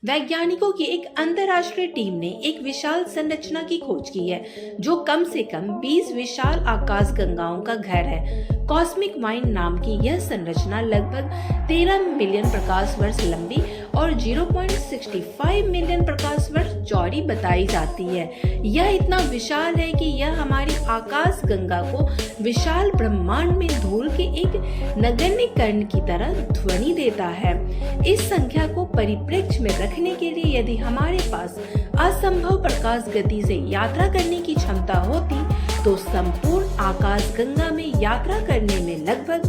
वैज्ञानिकों की एक अंतर्राष्ट्रीय टीम ने एक विशाल संरचना की खोज की है जो कम से कम 20 विशाल आकाशगंगाओं का घर है। कॉस्मिक वाइन नाम की यह संरचना लगभग 13 मिलियन प्रकाश वर्ष लंबी और 0.65 मिलियन प्रकाश वर्ष चौड़ी बताई जाती है। यह इतना विशाल है कि यह हमारी आकाशगंगा को विशाल ब्रह्मांड में धूल के एक नगण्य कण की तरह ध्वनि देता है। इस संख्या को परिप्रेक्ष्य में रखने के लिए यदि हमारे पास असंभव प्रकाश गति से यात्रा करने की क्षमता होती तो संपूर्ण आकाशगंगा में यात्रा करने में लगभग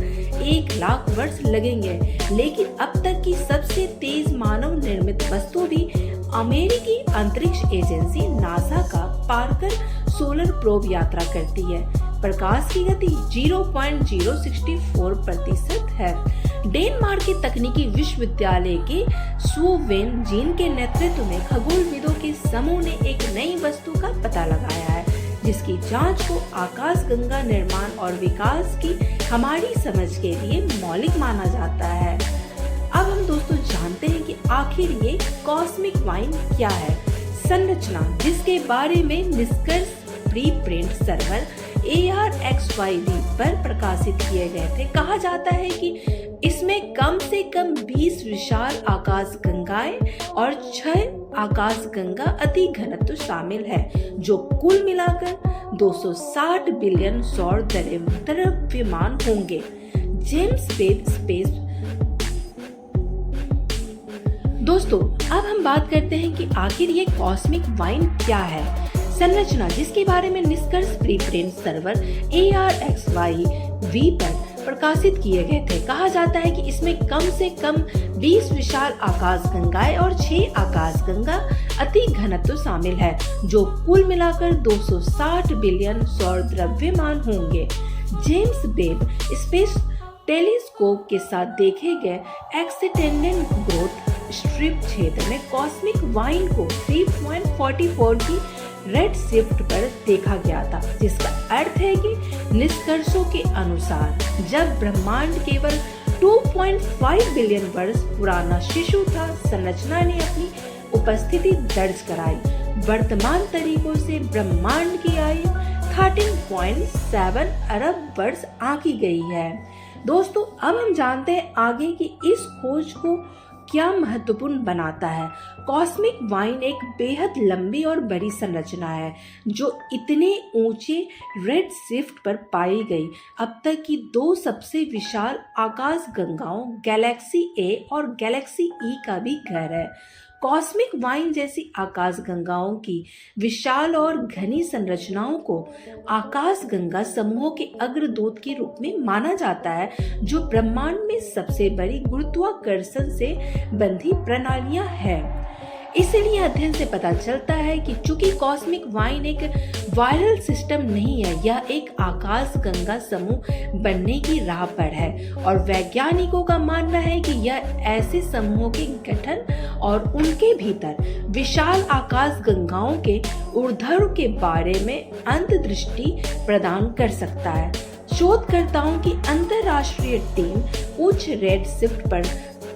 1 लाख वर्ष लगेंगे। लेकिन अब तक की सबसे तेज मानव निर्मित वस्तु भी अमेरिकी अंतरिक्ष एजेंसी नासा का पार्कर सोलर प्रोब यात्रा करती है। प्रकाश की गति 0.064% है। डेनमार्क के तकनीकी विश्वविद्यालय के सु वेन जीन के नेतृत्व में खगोलविदों के समूह ने एक नई वस्तु का पता लगाया है जिसकी जांच को आकाशगंगा निर्माण और विकास की हमारी समझ के लिए मौलिक माना जाता है। अब हम दोस्तों जानते हैं कि आखिर ये कॉस्मिक वाइन क्या है। संरचना जिसके बारे में निष्कर्ष प्रीप्रिंट सर्वर ARXYV पर प्रकाशित किए गए थे। कहा जाता है कि इसमें कम से कम 20 विशाल आकाशगंगाएं और 6 आकाशगंगा अति घनत्व शामिल है जो कुल मिलाकर 260 बिलियन सौर द्रव्यमान होंगे। James Webb space. दोस्तों अब हम बात करते हैं कि आखिर ये कॉस्मिक वाइन क्या है। संरचना जिसके बारे में निष्कर्ष प्रीप्रिंट सर्वर ARXYV पर प्रकाशित किए गए थे। कहा जाता है कि इसमें कम से कम 20 विशाल आकाशगंगाएं और 6 आकाशगंगा अति घनत्व शामिल है जो कुल मिलाकर 260 बिलियन सौर द्रव्यमान होंगे। जेम्स वेब स्पेस टेलीस्कोप के साथ देखे गए एक्सटेंडेड ग्रोथ स्ट्रिप क्षेत्र में कॉस्मिक वाइन को 3.44 की रेड शिफ्ट पर देखा गया था, जिसका अर्थ है कि निष्कर्षों के अनुसार जब ब्रह्मांड केवल 2.5 बिलियन वर्ष पुराना शिशु था, संरचना ने अपनी उपस्थिति दर्ज कराई। वर्तमान तरीकों से ब्रह्मांड की आयु 13.7 अरब वर्ष आंकी गई है। दोस्तों अब हम जानते हैं आगे कि इस खोज को क्या महत्वपूर्ण बनाता है। कॉस्मिक वाइन एक बेहद लंबी और बड़ी संरचना है जो इतने ऊंचे रेड शिफ्ट पर पाई गई अब तक की 2 सबसे विशाल आकाशगंगाओं गैलेक्सी A और गैलेक्सी E का भी घर है। कॉस्मिक वाइन जैसी आकाशगंगाओं की विशाल और घनी संरचनाओं को आकाशगंगा समूहों के अग्रदूत के रूप में माना जाता है जो ब्रह्मांड में सबसे बड़ी गुरुत्वाकर्षण से बंधी प्रणालियां हैं। इसलिए अध्ययन से पता चलता है कि चूंकि कॉस्मिक वाइन एक वायरल सिस्टम नहीं है, यह एक आकाशगंगा समूह बनने की राह पर है और वैज्ञानिकों का मानना है कि यह ऐसे समूहों के गठन और उनके भीतर विशाल आकाशगंगाओं के ऊर्ध्व के बारे में अंतर्दृष्टि प्रदान कर सकता है। शोधकर्ताओं की अंतर्राष्ट्रीय टीम उच्च रेड शिफ्ट पर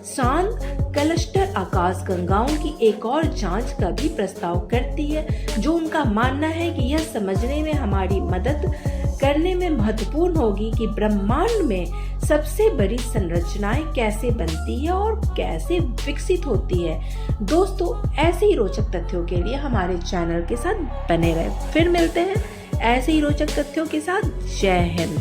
शांत क्लस्टर आकाशगंगाओं की एक और जांच का भी प्रस्ताव करती है जो उनका मानना है कि यह समझने में हमारी मदद करने में महत्वपूर्ण होगी कि ब्रह्मांड में सबसे बड़ी संरचनाएं कैसे बनती है और कैसे विकसित होती है। दोस्तों ऐसे ही रोचक तथ्यों के लिए हमारे चैनल के साथ बने रहे। फिर मिलते हैं ऐसे ही रोचक तथ्यों के साथ। जय हिंद।